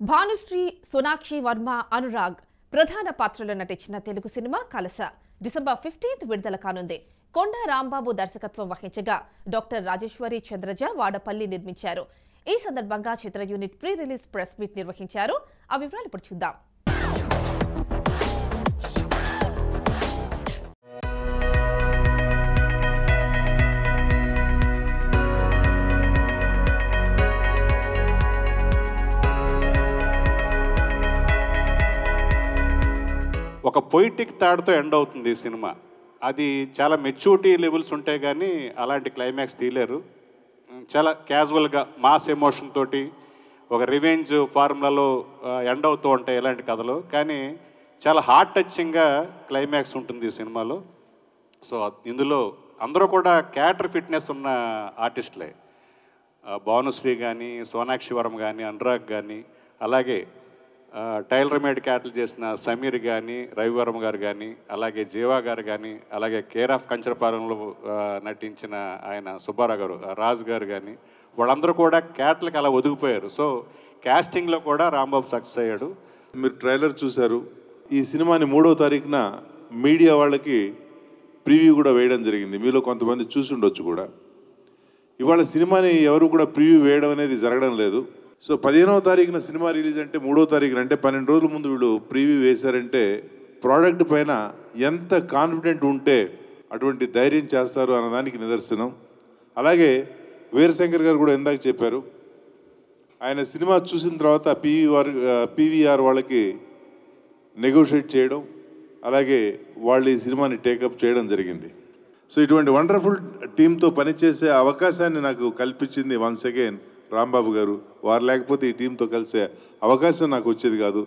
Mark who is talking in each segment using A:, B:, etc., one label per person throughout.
A: భానుశ్రీ, సోనాక్షి వర్మ, అనురాగ్ ప్రధాన పాత్రలో నటించిన తెలుగు సినిమా కలస డిసెంబర్ 15th విడుదల కానుంది. కొండా రాంబాబు దర్శకత్వం వహించగా డాక్టర్ రాజేశ్వరి చంద్రజ వాడపల్లి నిర్మించారు. ఈ సందర్భంగా చిత్ర unit pre release press meet నిర్వహించారు. ఆ వివరాలు ఇప్పుడు చూద్దాం.
B: ఒక పొయిటిక్ థాట్తో ఎండ్ అవుతుంది ఈ సినిమా. అది చాలా మెచ్యూరిటీ లెవెల్స్ ఉంటాయి కానీ అలాంటి క్లైమాక్స్ తీయలేరు. చాలా క్యాజువల్గా మాస్ ఎమోషన్ తోటి ఒక రివెంజ్ ఫార్ములాలో ఎండ్ అవుతూ ఉంటాయి ఇలాంటి కథలు. కానీ చాలా హార్ట్ టచింగ్గా క్లైమాక్స్ ఉంటుంది ఈ సినిమాలో. సో ఇందులో అందరూ కూడా క్యారెక్టర్ ఫిట్నెస్ ఉన్న ఆర్టిస్టులే. భానుశ్రీ కానీ, సోనాక్షి వర్మ కానీ, అనురాగ్ కానీ, అలాగే టైలర్ మేడ్ క్యారెక్టర్ చేసిన సమీర్ కానీ, రవివర్మ గారు కానీ, అలాగే జీవా గారు కానీ, అలాగే కేర్ ఆఫ్ కంచరపాలెంలో నటించిన ఆయన సుబ్బారావు గారు, రాజు గారు కానీ, వాళ్ళందరూ కూడా క్యారెక్టర్లకు అలా ఒదిగిపోయారు. సో కాస్టింగ్లో కూడా రాంబాబు సక్సెస్ అయ్యాడు.
C: మీరు ట్రైలర్ చూశారు. ఈ సినిమాని 3వ తారీఖున మీడియా వాళ్ళకి ప్రివ్యూ కూడా వేయడం జరిగింది. మీలో కొంతమంది చూసి ఉండొచ్చు కూడా. ఇవాళ సినిమాని ఎవరు కూడా ప్రివ్యూ వేయడం అనేది జరగడం లేదు. సో 15వ తారీఖున సినిమా రిలీజ్ అంటే 3వ తారీఖున అంటే 12 రోజుల ముందు వీళ్ళు ప్రివ్యూ వేశారంటే ప్రోడక్ట్ పైన ఎంత కాన్ఫిడెంట్ ఉంటే అటువంటి ధైర్యం చేస్తారు అన్నదానికి నిదర్శనం. అలాగే వీరశంకర్ గారు కూడా ఇందాక చెప్పారు, ఆయన సినిమా చూసిన తర్వాత పీవీఆర్ వాళ్ళకి నెగోషియేట్ చేయడం, అలాగే వాళ్ళు ఈ సినిమాని టేకప్ చేయడం జరిగింది. సో ఇటువంటి వండర్ఫుల్ టీంతో పనిచేసే అవకాశాన్ని నాకు కల్పించింది వన్స్ అగైన్ రాంబాబు గారు. వారు లేకపోతే ఈ టీంతో కలిసే అవకాశం నాకు వచ్చేది కాదు.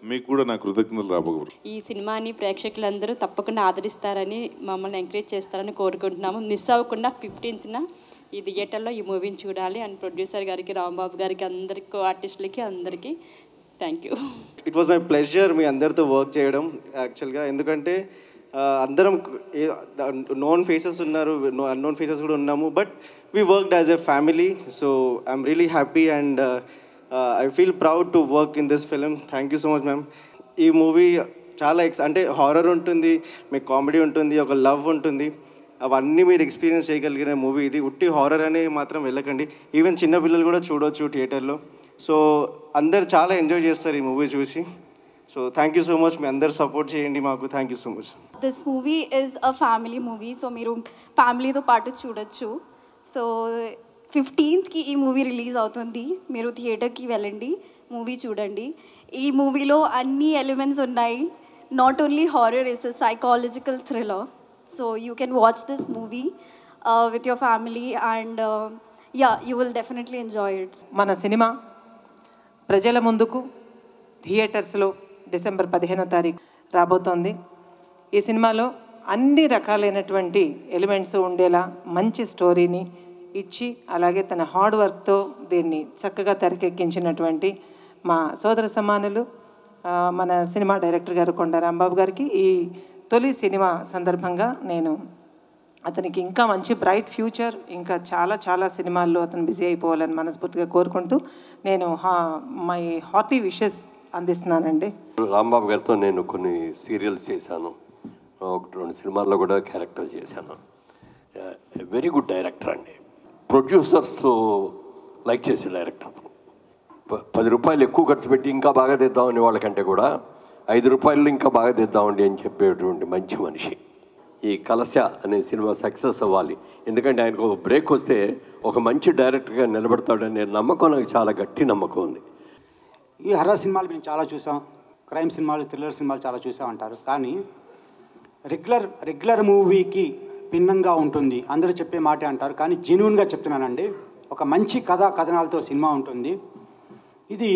C: మీకు కూడా నా కృతజ్ఞతలు రాంబాబు గారు.
D: ఈ సినిమాని ప్రేక్షకులందరూ తప్పకుండా ఆదరిస్తారని, మమ్మల్ని ఎంకరేజ్ చేస్తారని కోరుకుంటున్నాము. మిస్ అవ్వకుండా 15th ఈ థియేటర్లో ఈ మూవీని చూడాలి. అండ్ ప్రొడ్యూసర్ గారికి, రాంబాబు గారికి, అందరికీ ఆర్టిస్టులకి అందరికీ thank you.
E: It was my pleasure మీ అందరితో వర్క్ చేయడం యాక్చువల్గా. ఎందుకంటే అందరం నోన్ ఫేసెస్ ఉన్నారు, అన్నోన్ ఫేసెస్ కూడా ఉన్నాము, but we worked as a family. So I'm really happy and I feel proud to work in this film. Thank you so much ma'am. ఈ మూవీ చాలా అంటే హారర్ ఉంటుంది, మీకు కామెడీ ఉంటుంది, ఒక లవ్ ఉంటుంది, అవన్నీ మీరు ఎక్స్పీరియన్స్ చేయగలిగిన మూవీ ఇది. ఉట్టి హారర్ అనే మాత్రం వెళ్ళకండి. ఈవెన్ చిన్నపిల్లలు కూడా చూడవచ్చు థియేటర్లో. సో అందరు చాలా ఎంజాయ్ చేస్తారు ఈ మూవీ చూసి. So thank you so much. మీ అందరు సపోర్ట్ చేయండి మాకు. Thank you so much.
F: This movie is a family movie. So మీరు ఫ్యామిలీతో పాటు చూడొచ్చు. సో 15th ఈ మూవీ రిలీజ్ అవుతుంది. మీరు థియేటర్కి వెళ్ళండి, మూవీ చూడండి. ఈ మూవీలో అన్ని ఎలిమెంట్స్ ఉన్నాయి. Not only horror, it's a psychological thriller. So you can watch this movie with your family and you will definitely enjoy it.
G: మన సినిమా ప్రజల ముందుకు థియేటర్స్లో డిసెంబర్ 15వ తారీఖు రాబోతోంది. ఈ సినిమాలో అన్ని రకాలైనటువంటి ఎలిమెంట్స్ ఉండేలా మంచి స్టోరీని ఇచ్చి, అలాగే తన హార్డ్ వర్క్తో దీన్ని చక్కగా తెరకెక్కించినటువంటి మా సోదర సమానులు మన సినిమా డైరెక్టర్ గారు కొండా రాంబాబు గారికి ఈ తొలి సినిమా సందర్భంగా నేను అతనికి ఇంకా మంచి బ్రైట్ ఫ్యూచర్, ఇంకా చాలా చాలా సినిమాల్లో అతను బిజీ అయిపోవాలని మనస్ఫూర్తిగా కోరుకుంటూ నేను మై హార్టీ విషెస్ అందిస్తున్నానండి.
H: రాంబాబు గారితో నేను కొన్ని సీరియల్స్ చేశాను, 1-2 సినిమాల్లో కూడా క్యారెక్టర్ చేశాను. వెరీ గుడ్ డైరెక్టర్ అండి. ప్రొడ్యూసర్స్ లైక్ చేసే డైరెక్టర్. 10 రూపాయలు ఎక్కువ ఖర్చు పెట్టి ఇంకా బాగా తెద్దామని వాళ్ళకంటే కూడా 5 రూపాయలు ఇంకా బాగా తెద్దామండి అని చెప్పేటువంటి మంచి మనిషి. ఈ కలశ అనే సినిమా సక్సెస్ అవ్వాలి, ఎందుకంటే ఆయనకు ఒక బ్రేక్ వస్తే ఒక మంచి డైరెక్టర్గా నిలబడతాడనే నమ్మకం నాకు చాలా గట్టి నమ్మకం ఉంది.
I: ఈ హర్రర్ సినిమాలు మేము చాలా చూసాం, క్రైమ్ సినిమాలు, థ్రిల్లర్ సినిమాలు చాలా చూసామంటారు. కానీ రెగ్యులర్ మూవీకి భిన్నంగా ఉంటుంది అందరూ చెప్పే మాటే అంటారు. కానీ జెన్యూన్గా చెప్తున్నానండి, ఒక మంచి కథనాలతో సినిమా ఉంటుంది. ఇది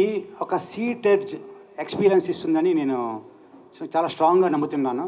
I: ఒక సీటెడ్ ఎక్స్పీరియన్స్ ఇస్తుందని నేను చాలా స్ట్రాంగ్గా నమ్ముతున్నాను.